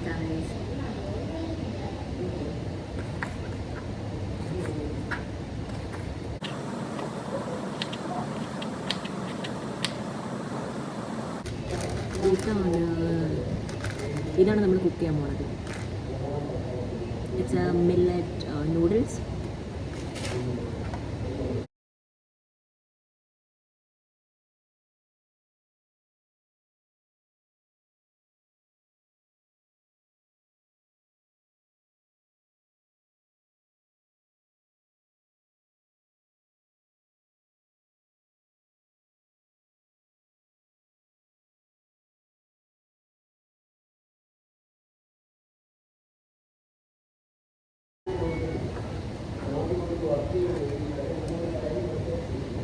guys. ഇതാണ് നമ്മൾ cook ചെയ്യാൻ പോണത്. It's A millet noodles.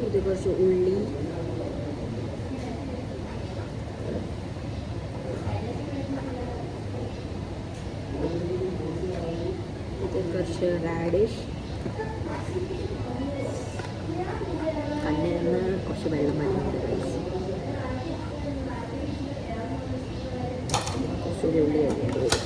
ഇത് കുറച്ച് ഉള്ളി, ഇത് കുറച്ച് റാഡിഷ്, കണ്ണിൽ നിന്ന് കുറച്ച് വെള്ളം വരുന്നുണ്ട്. കുറച്ചുകൂടി ഉള്ളി കഴിഞ്ഞിട്ട് വരും.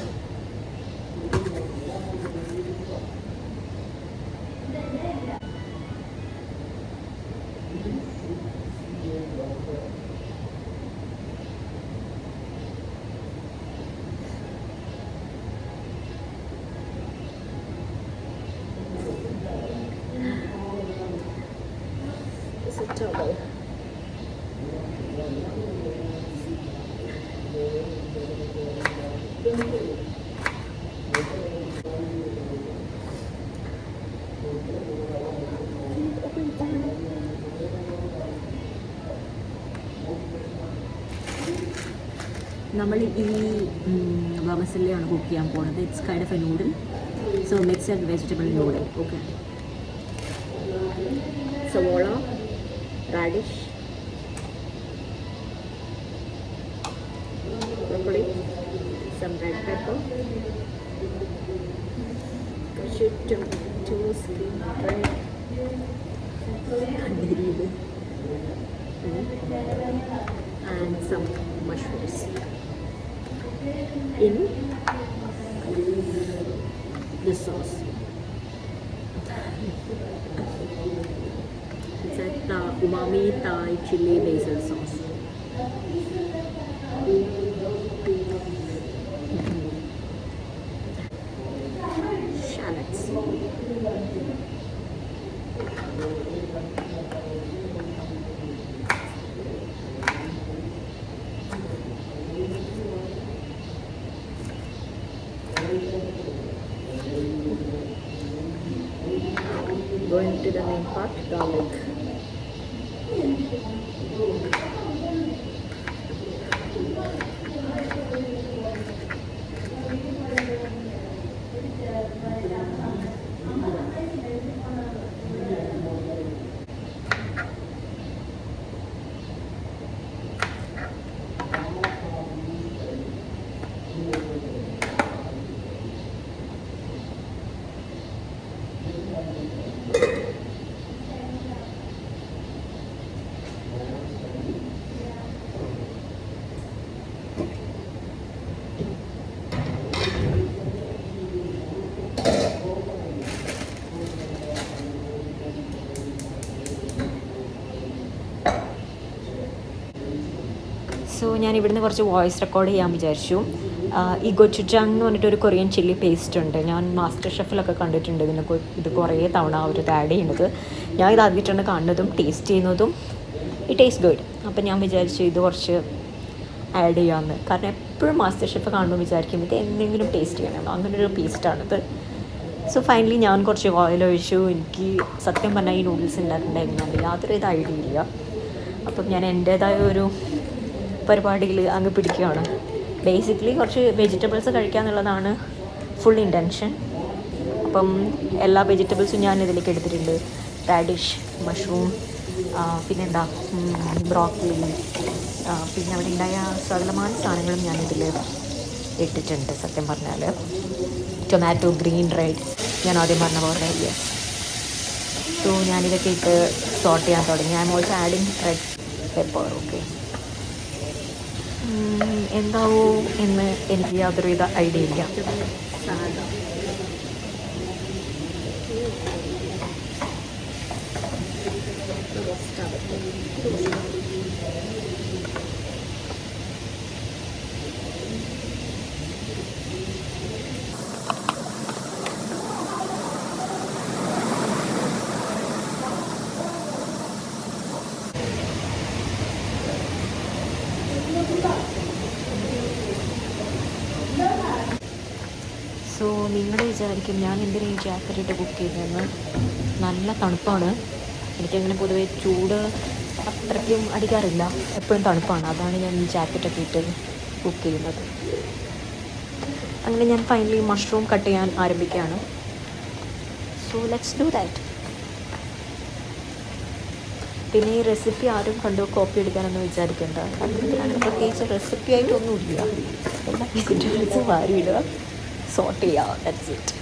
Trouble. നമ്മൾ ഈ വമസല്ലയാണ് കുക്ക് ചെയ്യാൻ പോകുന്നത്. It's kind of A noodle, so mixed vegetable noodle. Okay, സവോള, radish, broccoli, some red pepper, tomatoes, green red, and some mushrooms in the sauce. It's a umami Thai chili basil sauce. Shallots. Going to the main part, garlic. So ഞാൻ ഇവിടുന്ന് കുറച്ച് voice record ചെയ്യാൻ വിചാരിച്ചു. ഈ ഗോച്ചുജാങ് എന്ന് പറഞ്ഞിട്ടൊരു Korean chilli paste ഉണ്ട്. ഞാൻ മാസ്റ്റർ ഷെഫിലൊക്കെ കണ്ടിട്ടുണ്ട് ഇത് കുറേ തവണ അവരത് ആഡ് ചെയ്യുന്നത്. ഞാൻ ഇത് ആദ്യമായിട്ടാണ് കാണുന്നതും ടേസ്റ്റ് ചെയ്യുന്നതും. ഈ ടേസ്റ്റ് ഗുഡ്. അപ്പം ഞാൻ വിചാരിച്ചു ഇത് കുറച്ച് ആഡ് ചെയ്യാമെന്ന്. കാരണം എപ്പോഴും മാസ്റ്റർ ഷെഫ് കാണുമ്പോൾ വിചാരിക്കും ഇത് എന്തെങ്കിലും ടേസ്റ്റ് ചെയ്യണം, അങ്ങനൊരു പേസ്റ്റാണിത്. സോ ഫൈനലി ഞാൻ കുറച്ച് ഓയിൽ ഒഴിച്ചു. എനിക്ക് സത്യം പറഞ്ഞാൽ ഈ നൂഡിൽസ് ഉണ്ടായിട്ടുണ്ടായിരുന്നു യാതൊരു ഇത് ഐഡിയ ഇല്ല. അപ്പം ഞാൻ എൻ്റേതായ ഒരു പരിപാടിയിൽ അങ്ങ് പിടിക്കുകയാണ്. ബേസിക്കലി കുറച്ച് വെജിറ്റബിൾസ് കഴിക്കുക എന്നുള്ളതാണ് ഫുൾ ഇൻറ്റൻഷൻ. അപ്പം എല്ലാ വെജിറ്റബിൾസും ഞാൻ ഇതിലേക്ക് എടുത്തിട്ടുണ്ട്. റാഡിഷ്, മഷ്റൂം, പിന്നെന്താ ബ്രോക്കലി, പിന്നെ അവിടെ ഉണ്ടായ സകലമായ സാധനങ്ങളും ഞാനിതിൽ ഇട്ടിട്ടുണ്ട്. സത്യം പറഞ്ഞാൽ ടൊമാറ്റോ, ഗ്രീൻ, റെഡ്, ഞാൻ ആദ്യം പറഞ്ഞ പോലെ ഇല്ല. സോ ഞാനിതൊക്കെ ഇട്ട് സോട്ട് ചെയ്യാൻ തുടങ്ങി. I am also adding red pepper. Okay, എന്താവോ എന്ന് എനിക്ക് യാതൊരുവിധ ഐഡിയ ഇല്ല. സോ നിങ്ങൾ വിചാരിക്കും ഞാൻ എന്തിനാണ് ഈ ജാക്കറ്റ് ഇട്ട് ബുക്ക് ചെയ്തതെന്ന്. നല്ല തണുപ്പാണ്. എനിക്കങ്ങനെ പൊതുവേ ചൂട് അത്രയ്ക്കും അടിക്കാറില്ല, എപ്പോഴും തണുപ്പാണ്. അതാണ് ഞാൻ ഈ ജാക്കറ്റൊക്കെ ഇട്ട് ബുക്ക് ചെയ്യുന്നത്. അങ്ങനെ ഞാൻ ഫൈനലി മഷ്റൂം കട്ട് ചെയ്യാൻ ആരംഭിക്കുകയാണ്. So let's do that. പിന്നെ ഈ റെസിപ്പി ആരും കണ്ടു കോപ്പി എടുക്കാനൊന്നും വിചാരിക്കേണ്ട. കാരണം ഇതിനങ്ങനെ പ്രത്യേകിച്ച് റെസിപ്പി ആയിട്ടൊന്നുമില്ല. എല്ലാ വെജിറ്റബിൾസും വാരിയിടുക, സോർട്ട് ചെയ്യുക, ദാറ്റ്സ് ഇറ്റ്.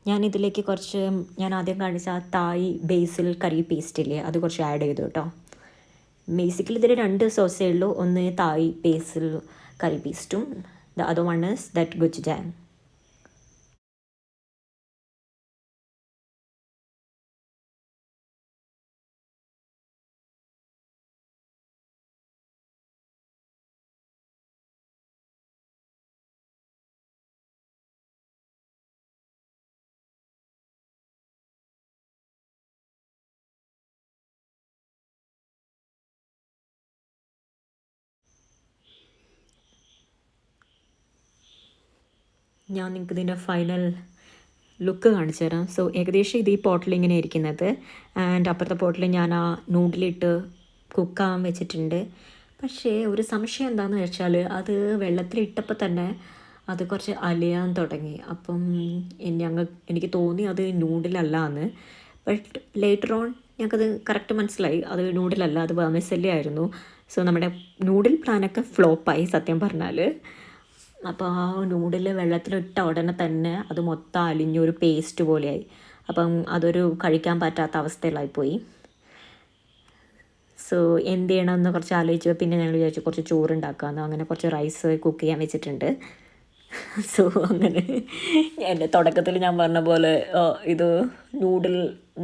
ഞാനിതിലേക്ക് കുറച്ച് ഞാൻ ആദ്യം കാണിച്ച ആ തായ് ബേസിൽ കറി പേസ്റ്റില്ലേ, അത് കുറച്ച് ആഡ് ചെയ്തു കേട്ടോ. ബേസിക്കലി ഇതിൽ 2 സോസേ ഉള്ളൂ. ഒന്ന് തായ് ബേസിൽ കറി പേസ്റ്റും the other one is that gochujang. ഞാൻ നിങ്ങൾക്ക് ഇതിൻ്റെ ഫൈനൽ ലുക്ക് കാണിച്ചു തരാം. സോ ഏകദേശം ഇത് ഈ പോട്ടിൽ ഇങ്ങനെ ഇരിക്കുന്നത്. ആൻഡ് അപ്പുറത്തെ പോട്ടിൽ ഞാൻ ആ നൂഡിലിട്ട് കുക്കാവാൻ വെച്ചിട്ടുണ്ട്. പക്ഷേ ഒരു സംശയം എന്താണെന്ന് വെച്ചാൽ അത് വെള്ളത്തിലിട്ടപ്പോൾ തന്നെ അത് കുറച്ച് അലിയാൻ തുടങ്ങി. അപ്പം എനിക്ക് തോന്നി അത് നൂഡിലല്ല എന്ന്. ബട്ട് ലേറ്റർ ഓൺ ഞങ്ങൾക്കത് കറക്റ്റ് മനസ്സിലായി, അത് നൂഡിലല്ല, അത് വെർമിസെല്ലി ആയിരുന്നു. സോ നമ്മുടെ നൂഡിൽ പ്ലാനൊക്കെ ഫ്ലോപ്പായി സത്യം പറഞ്ഞാൽ. അപ്പോൾ ആ നൂഡിൽ വെള്ളത്തിലിട്ട ഉടനെ തന്നെ അത് മൊത്തം അലിഞ്ഞൊരു പേസ്റ്റ് പോലെയായി. അപ്പം അതൊരു കഴിക്കാൻ പറ്റാത്ത അവസ്ഥയിലായിപ്പോയി. സോ എന്ത് ചെയ്യണമെന്ന് കുറച്ച് ആലോചിച്ചു. പിന്നെ ഞങ്ങൾ വിചാരിച്ചു കുറച്ച് ചോറുണ്ടാക്കാമെന്ന്. അങ്ങനെ കുറച്ച് റൈസ് കുക്ക് ചെയ്യാൻ വെച്ചിട്ടുണ്ട്. സോ അങ്ങനെ എൻ്റെ തുടക്കത്തിൽ ഞാൻ പറഞ്ഞ പോലെ ഇത് നൂഡിൽ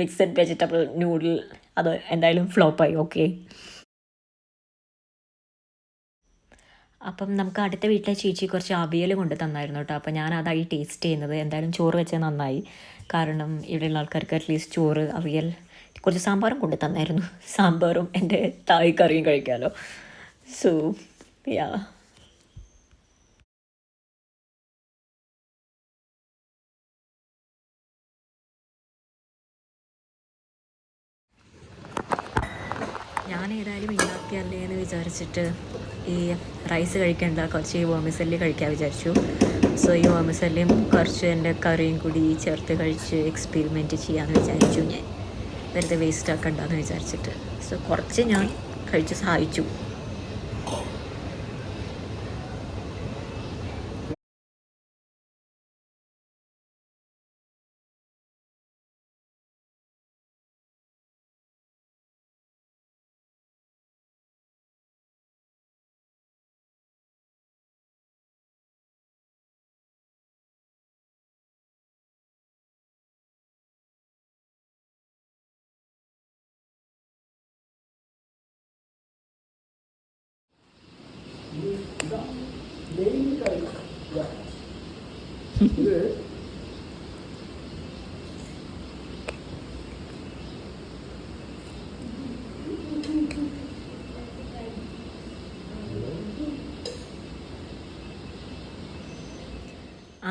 മിക്സഡ് വെജിറ്റബിൾ നൂഡിൽ അത് എന്തായാലും ഫ്ലോപ്പായി. ഓക്കെ, അപ്പം നമുക്ക് അടുത്ത വീട്ടിലെ ചേച്ചി കുറച്ച് അവിയൽ കൊണ്ട് തന്നായിരുന്നു കേട്ടോ. അപ്പോൾ ഞാൻ അതായി ടേസ്റ്റ് ചെയ്യുന്നത്. എന്തായാലും ചോറ് വെച്ചാൽ നന്നായി, കാരണം ഇവിടെയുള്ള ആൾക്കാർക്ക് അറ്റ്ലീസ്റ്റ് ചോറ്, അവിയൽ, കുറച്ച് സാമ്പാറും കൊണ്ട് തന്നായിരുന്നു. സാമ്പാറും എൻ്റെ തായ് കറിയും കഴിക്കാമല്ലോ. സോ യാ, ഞാൻ ഏതായാലും ഉണ്ടാക്കിയല്ലേ എന്ന് വിചാരിച്ചിട്ട് ഈ റൈസ് കഴിക്കേണ്ട, കുറച്ച് ഈ വേമിസല്ലി കഴിക്കാൻ വിചാരിച്ചു. സോ ഈ വേമിസല്ലിയും കുറച്ച് എൻ്റെ കറിയും കൂടി ചേർത്ത് കഴിച്ച് എക്സ്പെരിമെൻറ്റ് ചെയ്യാമെന്ന് വിചാരിച്ചു. ഞാൻ വെറുതെ വേസ്റ്റ് ആക്കണ്ടെന്ന് വിചാരിച്ചിട്ട്. സോ കുറച്ച് ഞാൻ കഴിച്ച് സഹായിച്ചു.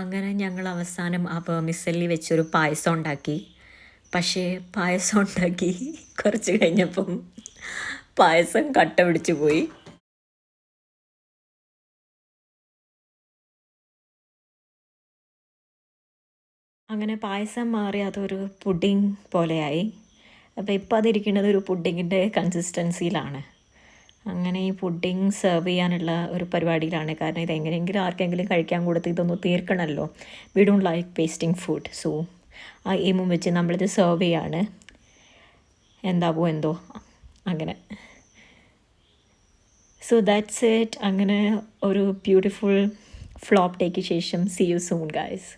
അങ്ങനെ ഞങ്ങൾ അവസാനം ആ വെർമിസെല്ലി വെച്ചൊരു പായസം ഉണ്ടാക്കി. പക്ഷേ പായസം ഉണ്ടാക്കി കുറച്ച് കഴിഞ്ഞപ്പം പായസം കട്ട പിടിച്ചു പോയി. അങ്ങനെ പായസം മാറി അതൊരു പുഡിംഗ് പോലെയായി. അപ്പോൾ ഇപ്പോൾ അതിരിക്കുന്നത് ഒരു പുഡിങ്ങിൻ്റെ കൺസിസ്റ്റൻസിയിലാണ്. അങ്ങനെ ഈ പുഡിങ് സെർവ് ചെയ്യാനുള്ള ഒരു പരിപാടിയിലാണ്. കാരണം ഇത് എങ്ങനെയെങ്കിലും ആർക്കെങ്കിലും കഴിക്കാൻ കൊടുത്ത് ഇതൊന്ന് തീർക്കണമല്ലോ. We don't like wasting food. So ആ എയിമും വെച്ച് നമ്മളിത് സെർവ് ചെയ്യാണ്. എന്താവോ എന്തോ അങ്ങനെ. So that's it. അങ്ങനെ ഒരു ബ്യൂട്ടിഫുൾ ഫ്ലോപ്പ് ഡേക്ക് ശേഷം സീ യു സൂൺ ഗൈസ്.